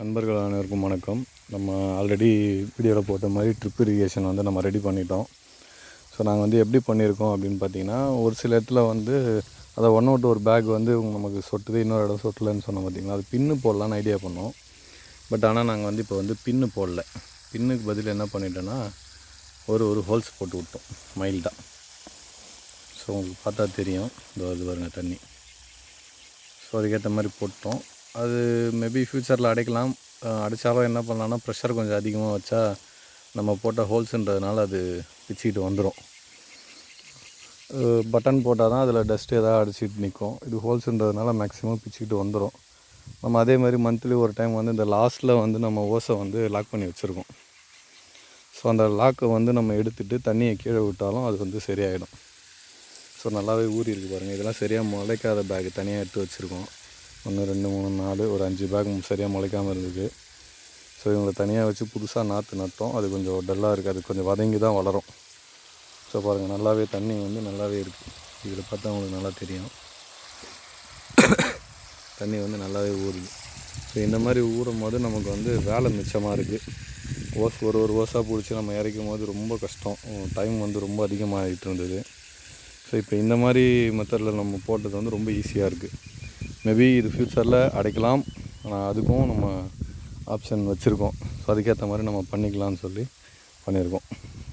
நண்பர்கள் அனைவருக்கும் வணக்கம். நம்ம ஆல்ரெடி வீடியோவில் போட்ட மாதிரி ட்ரிப் இரிகேஷன் வந்து நம்ம ரெடி பண்ணிட்டோம். ஸோ நாங்கள் வந்து எப்படி பண்ணியிருக்கோம் அப்படின்னு பார்த்தீங்கன்னா, ஒரு சில இடத்துல வந்து அதை ஒன் அவுட் ஒரு பேக் வந்து நமக்கு சொட்டுது, இன்னொரு இடம் சொட்டலைன்னு சொன்னோம் பார்த்தீங்களா, அது பின்னு போடலான்னு ஐடியா பண்ணோம். பட் ஆனால் நாங்கள் வந்து இப்போ வந்து பின்னு போடல. பின்னுக்கு பதில் என்ன பண்ணிட்டோன்னா ஒரு ஹோல்ஸ் போட்டு விட்டோம் மைல்டாக. ஸோ உங்களுக்கு பார்த்தா தெரியும், இந்த இது பாருங்க தண்ணி. ஸோ அதுக்கேற்ற மாதிரி போட்டோம். அது மேபி ஃப்யூச்சரில் அடைக்கலாம். அடித்தாலும் என்ன பண்ணலான்னா ப்ரெஷர் கொஞ்சம் அதிகமாக வச்சா நம்ம போட்ட ஹோல்ஸுன்றதுனால அது பிச்சுக்கிட்டு வந்துடும். பட்டன் போட்டால் தான் அதில் டஸ்ட்டு எதாவது அடிச்சிட்டு நிற்கும். இது ஹோல்ஸுன்றதுனால மேக்ஸிமம் பிச்சுக்கிட்டு வந்துடும். நம்ம அதே மாதிரி மந்த்லி ஒரு டைம் வந்து இந்த லாஸ்ட்டில் வந்து நம்ம ஓஸை வந்து லாக் பண்ணி வச்சுருக்கோம். ஸோ அந்த லாக்கை வந்து நம்ம எடுத்துகிட்டு தண்ணியை கீழே விட்டாலும் அது வந்து சரியாயிடும். ஸோ நல்லாவே ஊறி இருக்குது பாருங்கள். இதெல்லாம் சரியாக முளைக்காத பேக் தனியாக எடுத்து வச்சுருக்கோம். 1 2 3 4 ஒரு 5 பேக் சரியாக முளைக்காமல் இருந்தது. ஸோ இவங்களை தனியாக வச்சு புதுசாக நாற்று நட்டோம். அது கொஞ்சம் டல்லாக இருக்குது, அது கொஞ்சம் வதங்கி தான் வளரும். ஸோ பாருங்கள், நல்லாவே தண்ணி வந்து நல்லாவே இருக்குது. இதில் பார்த்தா உங்களுக்கு நல்லா தெரியும், தண்ணி வந்து நல்லாவே ஊறுது. ஸோ இந்த மாதிரி ஊறும் போது நமக்கு வந்து வேலை மிச்சமாக இருக்குது. ஓஸ் ஒரு ஓஸாக பிடிச்சி நம்ம இறைக்கும் போது ரொம்ப கஷ்டம், டைம் வந்து ரொம்ப அதிகமாகிட்டு இருந்தது. ஸோ இப்போ இந்த மாதிரி மெத்தடில் நம்ம போட்டது வந்து ரொம்ப ஈஸியாக இருக்குது. மேபி இது ஃப்யூச்சரில் அடைக்கலாம், ஆனால் அதுக்கும் நம்ம ஆப்ஷன் வச்சுருக்கோம். ஸோ அதுக்கேற்ற மாதிரி நம்ம பண்ணிக்கலாம்னு சொல்லி பண்ணியிருக்கோம்.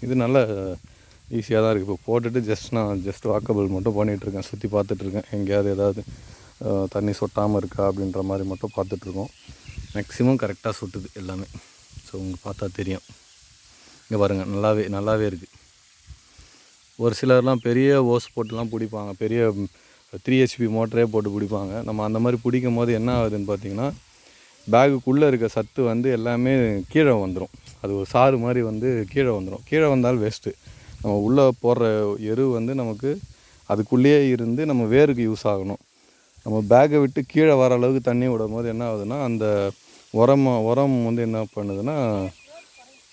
இது நல்ல ஈஸியாக தான் இருக்குது. இப்போ போட்டுட்டு நான் வாக்கபிள் மட்டும் பண்ணிகிட்ருக்கேன், சுற்றி பார்த்துட்ருக்கேன், எங்கேயாவது ஏதாவது தண்ணி சொட்டாமல் இருக்கா அப்படின்ற மாதிரி மட்டும் பார்த்துட்ருக்கோம். மேக்ஸிமம் கரெக்டாக சொட்டுது எல்லாமே. ஸோ உங்களுக்கு பார்த்தா தெரியும், இங்கே பாருங்கள், நல்லாவே இருக்குது. ஒரு சிலர்லாம் பெரிய ஓஸ் போட்டுலாம் பிடிப்பாங்க, பெரிய 3 HP மோட்டரே போட்டு பிடிப்பாங்க. நம்ம அந்த மாதிரி பிடிக்கும் போது என்ன ஆகுதுன்னு பார்த்தீங்கன்னா, பேகுக்குள்ளே இருக்க சத்து வந்து எல்லாமே கீழே வந்துடும். அது ஒரு சாறு மாதிரி வந்து கீழே வந்துடும். கீழே வந்தாலும் வேஸ்ட்டு. நம்ம உள்ளே போடுற எரு வந்து நமக்கு அதுக்குள்ளேயே இருந்து நம்ம வேருக்கு யூஸ் ஆகணும். நம்ம பேக்கை விட்டு கீழே வர அளவுக்கு தண்ணி விடும் போது என்ன ஆகுதுன்னா, அந்த உரம் வந்து என்ன பண்ணுதுன்னா,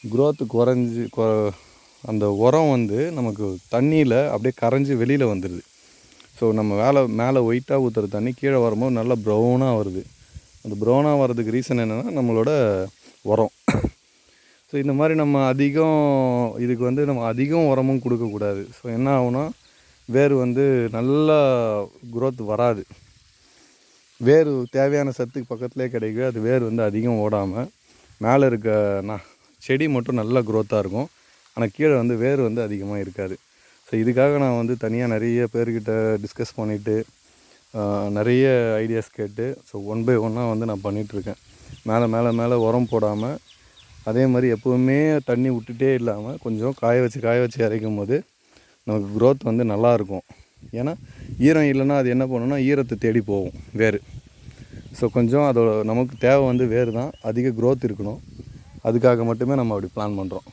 குரோத்து குறைஞ்சி அந்த உரம் வந்து நமக்கு தண்ணியில் அப்படியே கரைஞ்சி வெளியில் வந்துடுது. ஸோ நம்ம மேலே ஒயிட்டாக ஊற்றுற தண்ணி கீழே வரும்போது நல்லா ப்ரௌனாக வருது. அந்த ப்ரௌனாக வர்றதுக்கு ரீசன் என்னென்னா நம்மளோட உரம். ஸோ இந்த மாதிரி நம்ம இதுக்கு வந்து நம்ம அதிகம் உரமும் கொடுக்கக்கூடாது. ஸோ என்ன ஆகுனா, வேர் வந்து நல்லா குரோத் வராது. வேர் தேவையான சத்துக்கு பக்கத்துலேயே கிடைக்கும். அது வேர் வந்து அதிகம் ஓடாமல் மேலே இருக்க செடி மட்டும் நல்லா குரோத்தாக இருக்கும். ஆனால் கீழே வந்து வேர் வந்து அதிகமாக இருக்காது. ஸோ இதுக்காக நான் வந்து தனியாக நிறைய பேர்கிட்ட டிஸ்கஸ் பண்ணிவிட்டு நிறைய ஐடியாஸ் கேட்டு ஸோ 1 by 1 வந்து நான் பண்ணிகிட்ருக்கேன். மேலே உரம் போடாமல், அதே மாதிரி எப்போவுமே தண்ணி விட்டுட்டே இல்லாமல் கொஞ்சம் காய வச்சு இறைக்கும் போது நமக்கு க்ரோத் வந்து நல்லாயிருக்கும். ஏன்னா ஈரம் இல்லைன்னா அது என்ன பண்ணுன்னா ஈரத்தை தேடி போகும் வேர். ஸோ கொஞ்சம் நமக்கு தேவை வந்து வேர் தான், அதிக க்ரோத் இருக்கணும். அதுக்காக மட்டுமே நம்ம அப்படி பிளான் பண்ணுறோம்.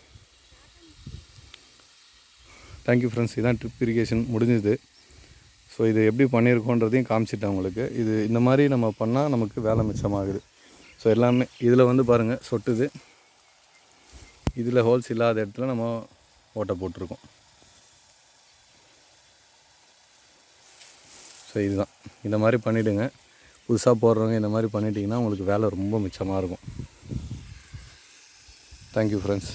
Thank you friends. இதுதான் ட்ரிப் இரிகேஷன் முடிஞ்சுது. ஸோ இது எப்படி பண்ணியிருக்கோன்றதையும் காமிச்சிட்டேன் உங்களுக்கு. இது இந்த மாதிரி நம்ம பண்ணால் நமக்கு வேலை மிச்சமாகுது. ஸோ எல்லாமே இதில் வந்து பாருங்கள் சொட்டுது. இதில் ஹோல்ஸ் இல்லாத இடத்துல நம்ம ஓட்டை போட்டிருக்கோம். ஸோ இதுதான், இந்த மாதிரி பண்ணிவிடுங்க. புதுசாக போடுறவங்க இந்த மாதிரி பண்ணிட்டீங்கன்னா உங்களுக்கு வேலை ரொம்ப மிச்சமாக இருக்கும். Thank you friends.